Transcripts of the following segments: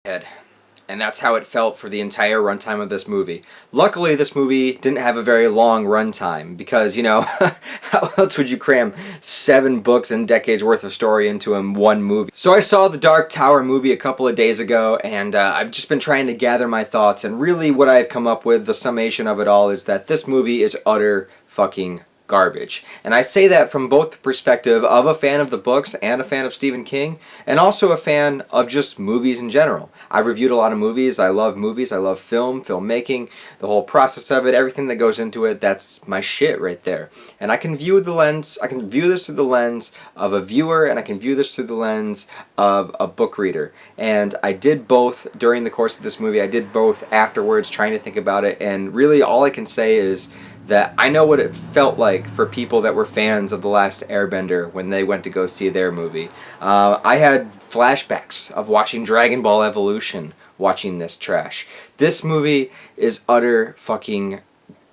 head. And that's how it felt for the entire runtime of this movie. Luckily, this movie didn't have a very long runtime because, you know, how else would you cram 7 books and decades worth of story into one movie? So I saw the Dark Tower movie a couple of days ago, and I've just been trying to gather my thoughts, and really what I've come up with, the summation of it all, is that this movie is utter fucking garbage. And I say that from both the perspective of a fan of the books and a fan of Stephen King, and also a fan of just movies in general. I've reviewed a lot of movies. I love movies. I love filmmaking, the whole process of it, everything that goes into it. That's my shit right there. And I can view this through the lens of a viewer, and I can view this through the lens of a book reader. And I did both during the course of this movie. I did both afterwards, trying to think about it, and really all I can say is that I know what it felt like for people that were fans of The Last Airbender when they went to go see their movie. I had flashbacks of watching Dragon Ball Evolution watching this trash. This movie is utter fucking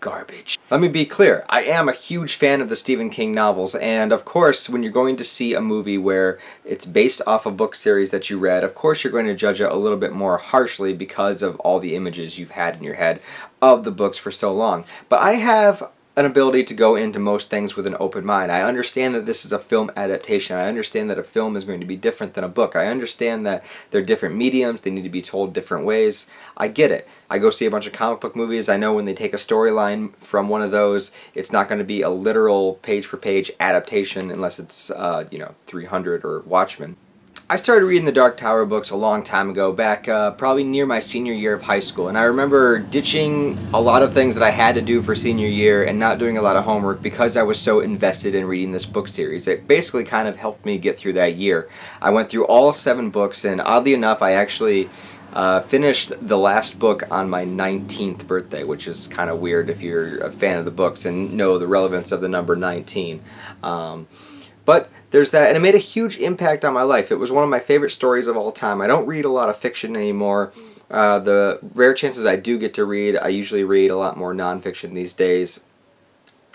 garbage. Let me be clear, I am a huge fan of the Stephen King novels, and of course when you're going to see a movie where it's based off a book series that you read, of course you're going to judge it a little bit more harshly because of all the images you've had in your head of the books for so long. But I have an ability to go into most things with an open mind. I understand that this is a film adaptation. I understand that a film is going to be different than a book. I understand that they're different mediums. They need to be told different ways. I get it. I go see a bunch of comic book movies. I know when they take a storyline from one of those, it's not going to be a literal page-for-page adaptation unless it's, 300 or Watchmen. I started reading the Dark Tower books a long time ago, back probably near my senior year of high school, and I remember ditching a lot of things that I had to do for senior year and not doing a lot of homework because I was so invested in reading this book series. It basically kind of helped me get through that year. I went through all 7 books, and oddly enough, I actually finished the last book on my 19th birthday, which is kind of weird if you're a fan of the books and know the relevance of the number 19. But there's that, and it made a huge impact on my life. It was one of my favorite stories of all time. I don't read a lot of fiction anymore. The rare chances I do get to read, I usually read a lot more nonfiction these days.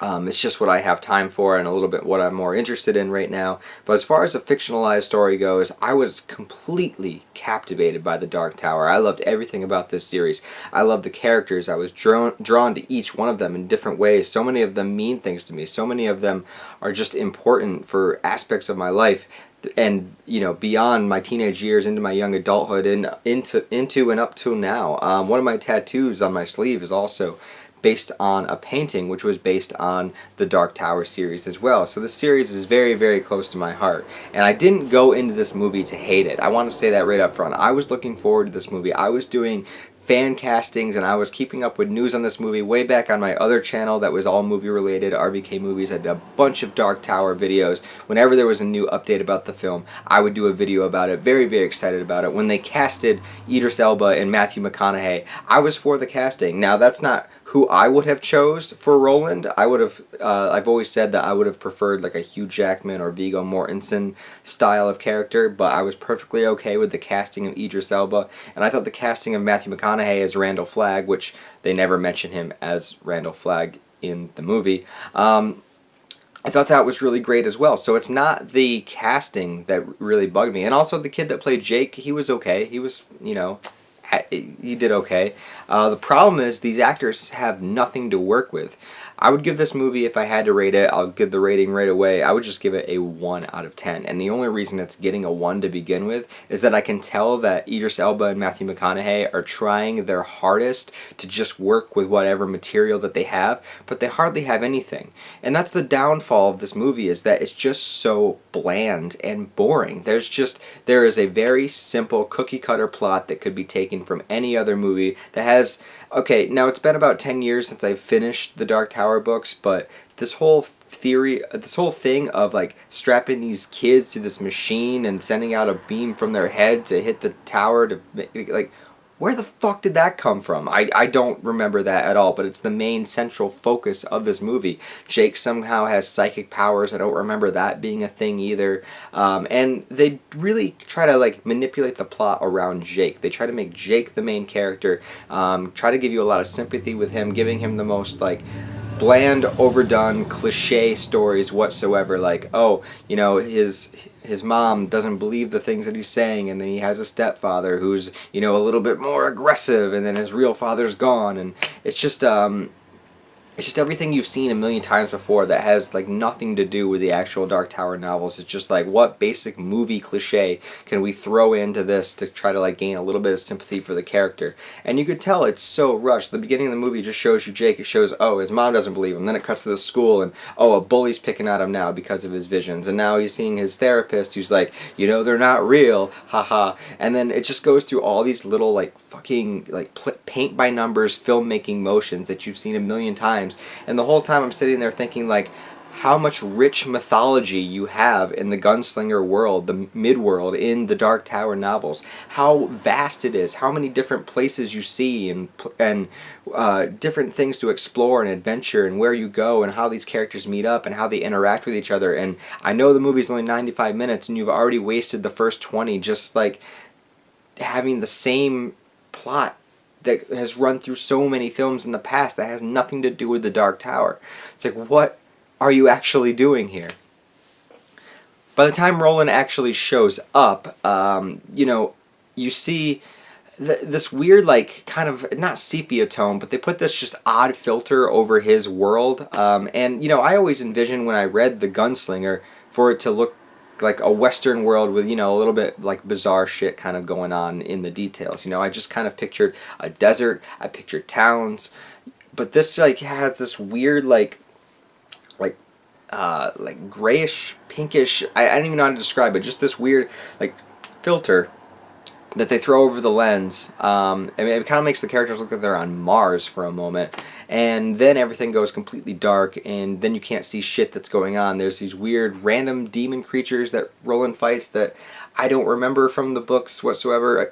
It's just what I have time for and a little bit what I'm more interested in right now. But as far as a fictionalized story goes, I was completely captivated by The Dark Tower. I loved everything about this series. I loved the characters. I was drawn to each one of them in different ways. So many of them mean things to me. So many of them are just important for aspects of my life. And, you know, beyond my teenage years, into my young adulthood, and into and up to now. One of my tattoos on my sleeve is also based on a painting which was based on the Dark Tower series as well. So this series is very, very close to my heart. And I didn't go into this movie to hate it. I want to say that right up front. I was looking forward to this movie. I was doing fan castings, and I was keeping up with news on this movie way back on my other channel that was all movie related, RBK Movies. I did a bunch of Dark Tower videos. Whenever there was a new update about the film, I would do a video about it. Very, very excited about it. When they casted Idris Elba and Matthew McConaughey, I was for the casting. Now, that's not who I would have chose for Roland. I would have, I've always said that I would have preferred like a Hugh Jackman or Viggo Mortensen style of character, but I was perfectly okay with the casting of Idris Elba, and I thought the casting of Matthew McConaughey as Randall Flagg, which they never mention him as Randall Flagg in the movie, I thought that was really great as well. So it's not the casting that really bugged me. And also the kid that played Jake, he was okay. He was, he did okay. The problem is these actors have nothing to work with. I would give this movie, if I had to rate it, I'll give the rating right away, I would just give it a 1 out of 10. And the only reason it's getting a 1 to begin with is that I can tell that Idris Elba and Matthew McConaughey are trying their hardest to just work with whatever material that they have, but they hardly have anything. And that's the downfall of this movie, is that it's just so bland and boring. There is a very simple cookie cutter plot that could be taken from any other movie that has, okay, now it's been about 10 years since I finished the Dark Tower books, but this whole thing of like strapping these kids to this machine and sending out a beam from their head to hit the tower to, like, where the fuck did that come from? I don't remember that at all, but it's the main central focus of this movie. Jake somehow has psychic powers. I don't remember that being a thing either. And they really try to like manipulate the plot around Jake. They try to make Jake the main character, try to give you a lot of sympathy with him, giving him the most like bland, overdone, cliche stories whatsoever. Like, oh, you know, his mom doesn't believe the things that he's saying, and then he has a stepfather who's, you know, a little bit more aggressive, and then his real father's gone, and it's just everything you've seen a million times before that has like nothing to do with the actual Dark Tower novels. It's just like, what basic movie cliche can we throw into this to try to like gain a little bit of sympathy for the character? And you could tell it's so rushed. The beginning of the movie just shows you Jake. It shows, oh, his mom doesn't believe him. Then it cuts to the school, and oh, a bully's picking at him now because of his visions. And now he's seeing his therapist who's like, you know, they're not real, haha. And then it just goes through all these little like fucking like paint by numbers filmmaking motions that you've seen a million times. And the whole time I'm sitting there thinking like, how much rich mythology you have in the gunslinger world, the mid-world, in the Dark Tower novels. How vast it is, how many different places you see, and different things to explore and adventure, and where you go, and how these characters meet up, and how they interact with each other. And I know the movie's only 95 minutes, and you've already wasted the first 20 just like having the same plot that has run through so many films in the past that has nothing to do with the Dark Tower. It's like, what are you actually doing here? By the time Roland actually shows up, you know, you see this weird, like, kind of, not sepia tone, but they put this just odd filter over his world. And, you know, I always envisioned when I read The Gunslinger for it to look like a Western world with, you know, a little bit like bizarre shit kind of going on in the details. You know, I just kind of pictured a desert, I pictured towns, but this like has this weird like grayish, pinkish, I don't even know how to describe it, just this weird like filter that they throw over the lens. I mean, it kind of makes the characters look like they're on Mars for a moment, and then everything goes completely dark, and then you can't see shit that's going on. There's these weird random demon creatures that Roland fights that I don't remember from the books whatsoever.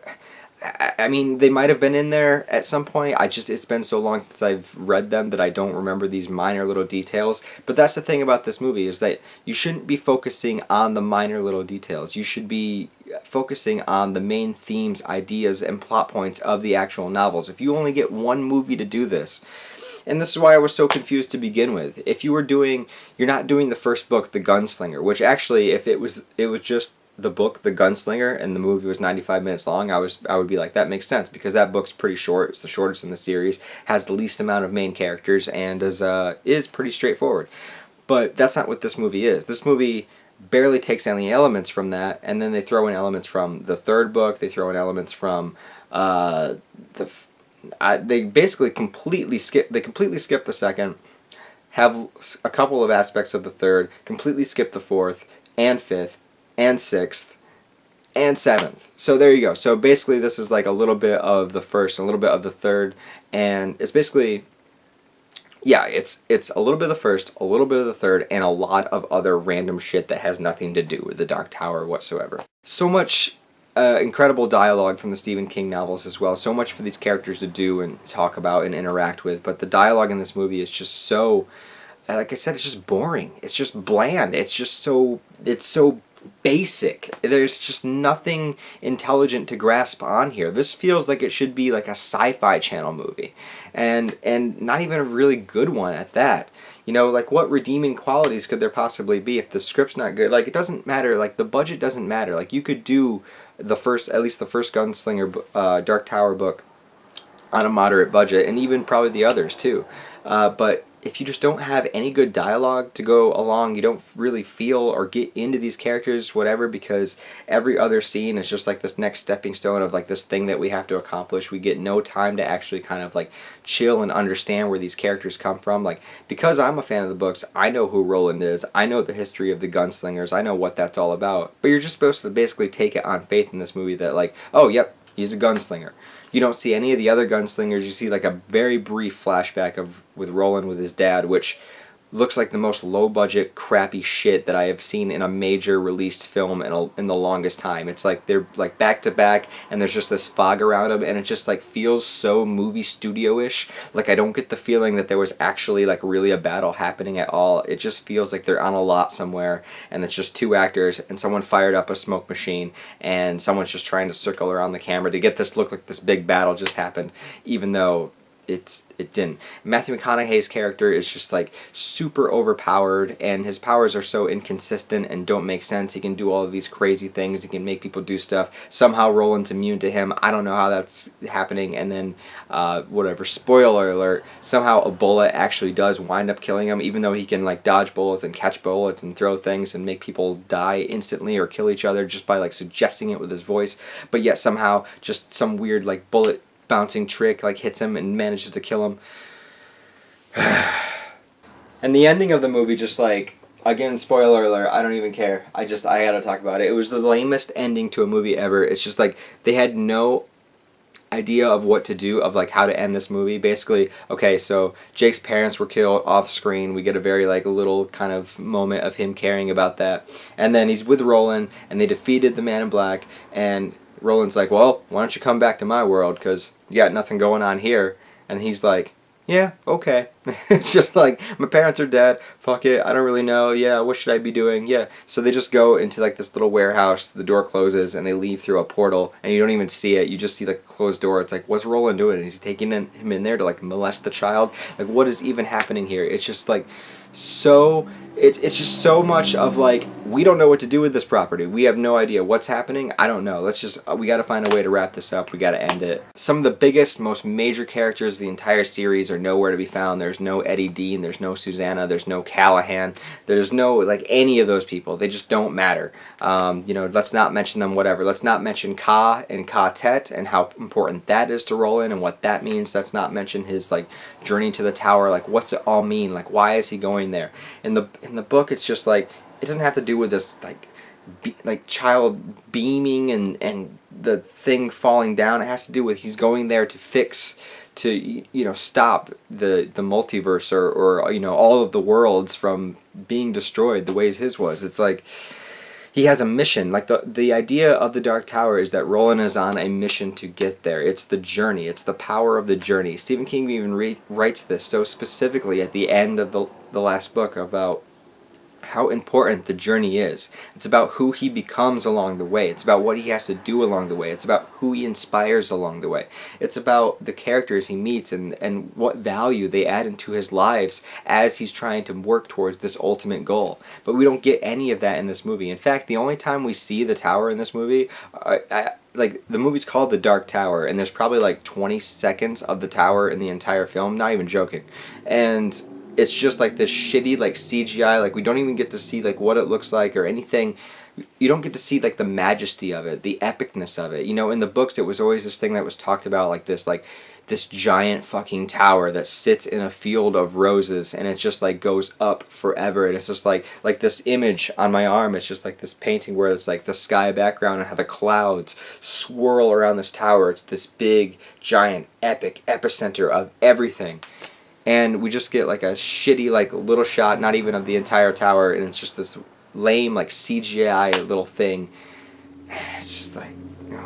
I mean, they might have been in there at some point. It's been so long since I've read them that I don't remember these minor little details. But that's the thing about this movie, is that you shouldn't be focusing on the minor little details. You should be focusing on the main themes, ideas, and plot points of the actual novels. If you only get one movie to do this, and this is why I was so confused to begin with. If you're not doing the first book, The Gunslinger, which actually, if it was just the book The Gunslinger and the movie was 95 minutes long, I would be like, that makes sense, because that book's pretty short. It's the shortest in the series, has the least amount of main characters, and is pretty straightforward. But that's not what this movie is. This movie barely takes any elements from that, and then they throw in elements from the third book. They throw in elements from they basically completely skip the second, have a couple of aspects of the third, completely skip the fourth and fifth and sixth and seventh. So there you go. So basically this is like a little bit of the first, a little bit of the third, and it's basically, yeah, it's a little bit of the first, a little bit of the third, and a lot of other random shit that has nothing to do with the Dark Tower whatsoever. So much incredible dialogue from the Stephen King novels as well. So much for these characters to do and talk about and interact with. But the dialogue in this movie is just so, like I said, it's just boring. It's just bland. It's so basic. There's just nothing intelligent to grasp on here. This feels like it should be like a Sci-Fi Channel movie, and not even a really good one at that. You know, like, what redeeming qualities could there possibly be if the script's not good? Like, it doesn't matter. Like, the budget doesn't matter. Like, you could do at least the first Gunslinger Dark Tower book on a moderate budget, and even probably the others too. But if you just don't have any good dialogue to go along, you don't really feel or get into these characters, whatever, because every other scene is just like this next stepping stone of like this thing that we have to accomplish. We get no time to actually kind of like chill and understand where these characters come from. Like, because I'm a fan of the books, I know who Roland is. I know the history of the Gunslingers. I know what that's all about. But you're just supposed to basically take it on faith in this movie that like, oh, yep, he's a gunslinger. You don't see any of the other gunslingers. You see like a very brief flashback with Roland with his dad, which looks like the most low-budget, crappy shit that I have seen in a major released film in the longest time. It's like they're like back-to-back, and there's just this fog around them, and it just like feels so movie studio-ish. Like, I don't get the feeling that there was actually like really a battle happening at all. It just feels like they're on a lot somewhere, and it's just two actors, and someone fired up a smoke machine, and someone's just trying to circle around the camera to get this look like this big battle just happened, even though it didn't. Matthew McConaughey's character is just like super overpowered, and his powers are so inconsistent and don't make sense. He can do all of these crazy things. He can make people do stuff. Somehow Roland's immune to him. I don't know how that's happening. And then whatever. Spoiler alert. Somehow a bullet actually does wind up killing him, even though he can like dodge bullets and catch bullets and throw things and make people die instantly or kill each other just by like suggesting it with his voice. But yet somehow just some weird like bullet bouncing trick like hits him and manages to kill him. And the ending of the movie, just like, again, spoiler alert, I don't even care. I had to talk about it. It was the lamest ending to a movie ever. It's just like they had no idea of what to do, of like how to end this movie. Basically, okay, so Jake's parents were killed off screen. We get a very like little kind of moment of him caring about that. And then he's with Roland and they defeated the Man in Black, and Roland's like, well, why don't you come back to my world, because you got nothing going on here. And he's like, yeah, okay. It's just like, my parents are dead, fuck it, I don't really know, yeah, what should I be doing, yeah. So they just go into like this little warehouse, the door closes, and they leave through a portal, and you don't even see it, you just see like a closed door. It's like, what's Roland doing? Is he taking him in there to like molest the child? Like, what is even happening here? It's just like, so, it's just so much of like, we don't know what to do with this property. We have no idea what's happening. I don't know. We got to find a way to wrap this up. We got to end it. Some of the biggest, most major characters of the entire series are nowhere to be found. There's no Eddie Dean. There's no Susanna. There's no Callahan. There's no, like, any of those people. They just don't matter. Let's not mention them, whatever. Let's not mention Ka and Ka Tet and how important that is to Roland and what that means. Let's not mention his, like, journey to the tower. Like, what's it all mean? Like, why is he going there? In the book, it's just like, it doesn't have to do with this like child beaming and the thing falling down. It has to do with he's going there to fix, to stop the multiverse or all of the worlds from being destroyed the ways his was. It's like he has a mission. Like the idea of the Dark Tower is that Roland is on a mission to get there. It's the journey. It's the power of the journey. Stephen King even writes this so specifically at the end of the last book about how important the journey is. It's about who he becomes along the way. It's about what he has to do along the way. It's about who he inspires along the way. It's about the characters he meets and what value they add into his lives as he's trying to work towards this ultimate goal. But we don't get any of that in this movie. In fact, the only time we see the tower in this movie, like, the movie's called The Dark Tower, and there's probably like 20 seconds of the tower in the entire film, not even joking. And it's just like this shitty like CGI, like we don't even get to see like what it looks like or anything. You don't get to see like the majesty of it, the epicness of it. In the books it was always this thing that was talked about like this giant fucking tower that sits in a field of roses, and it just like goes up forever, and it's just like this image on my arm. It's just like this painting where it's like the sky background and how the clouds swirl around this tower. It's this big, giant, epic epicenter of everything. And we just get like a shitty like little shot, not even of the entire tower, and it's just this lame like CGI little thing. And it's just like,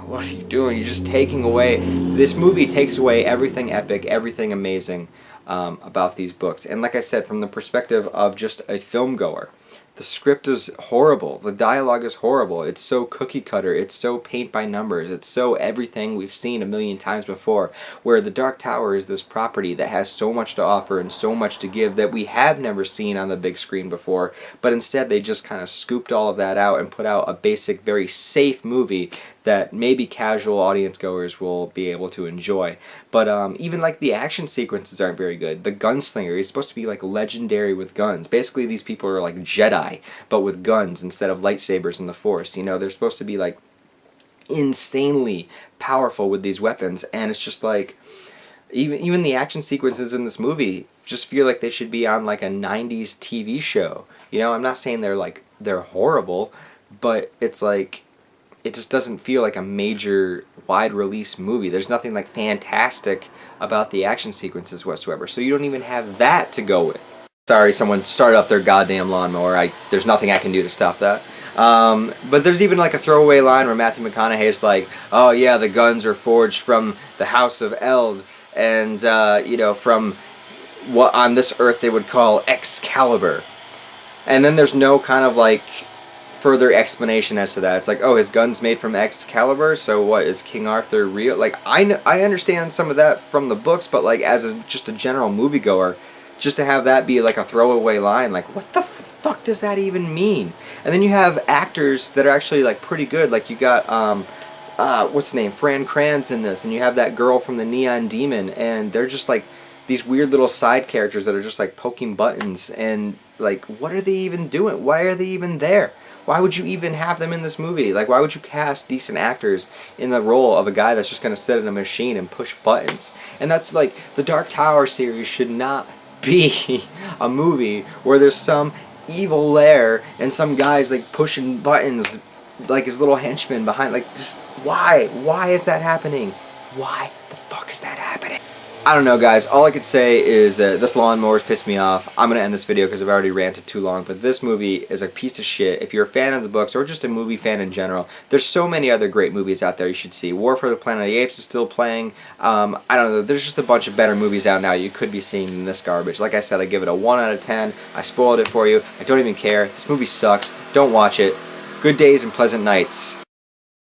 what are you doing? You're just taking away, this movie takes away everything epic, everything amazing about these books. And like I said, from the perspective of just a film goer, the script is horrible. The dialogue is horrible. It's so cookie cutter. It's so paint by numbers. It's so everything we've seen a million times before, where the Dark Tower is this property that has so much to offer and so much to give that we have never seen on the big screen before, but instead they just kind of scooped all of that out and put out a basic, very safe movie that maybe casual audience goers will be able to enjoy. But even like the action sequences aren't very good. The gunslinger is supposed to be like legendary with guns. Basically these people are like Jedi, but with guns instead of lightsabers and the Force. They're supposed to be like insanely powerful with these weapons, and it's just like even the action sequences in this movie just feel like they should be on like a 90s TV show. I'm not saying they're horrible, but it's like it just doesn't feel like a major wide release movie. There's nothing like fantastic about the action sequences whatsoever, so you don't even have that to go with. Sorry, someone started up their goddamn lawnmower. There's nothing I can do to stop that. But there's even like a throwaway line where Matthew McConaughey is like, oh yeah, the guns are forged from the House of Eld, and from what on this earth they would call Excalibur. And then there's no kind of like further explanation as to that. It's like, oh, his gun's made from Excalibur, so what, is King Arthur real? Like, I understand some of that from the books, but like as just a general moviegoer, just to have that be like a throwaway line, like what the fuck does that even mean? And then you have actors that are actually like pretty good. Like you got what's his name, Fran Kranz in this, and you have that girl from the Neon Demon, and they're just like these weird little side characters that are just like poking buttons, and like what are they even doing? Why are they even there? Why would you even have them in this movie? Like, why would you cast decent actors in the role of a guy that's just going to sit in a machine and push buttons? And that's like, the Dark Tower series should not be a movie where there's some evil lair and some guys like pushing buttons like his little henchmen behind. Like, just why? Why is that happening? Why the fuck is that happening? I don't know, guys. All I could say is that this lawnmower's pissed me off. I'm going to end this video because I've already ranted too long, but this movie is a piece of shit. If you're a fan of the books or just a movie fan in general, there's so many other great movies out there you should see. War for the Planet of the Apes is still playing. I don't know. There's just a bunch of better movies out now you could be seeing than this garbage. Like I said, I give it a 1 out of 10. I spoiled it for you. I don't even care. This movie sucks. Don't watch it. Good days and pleasant nights.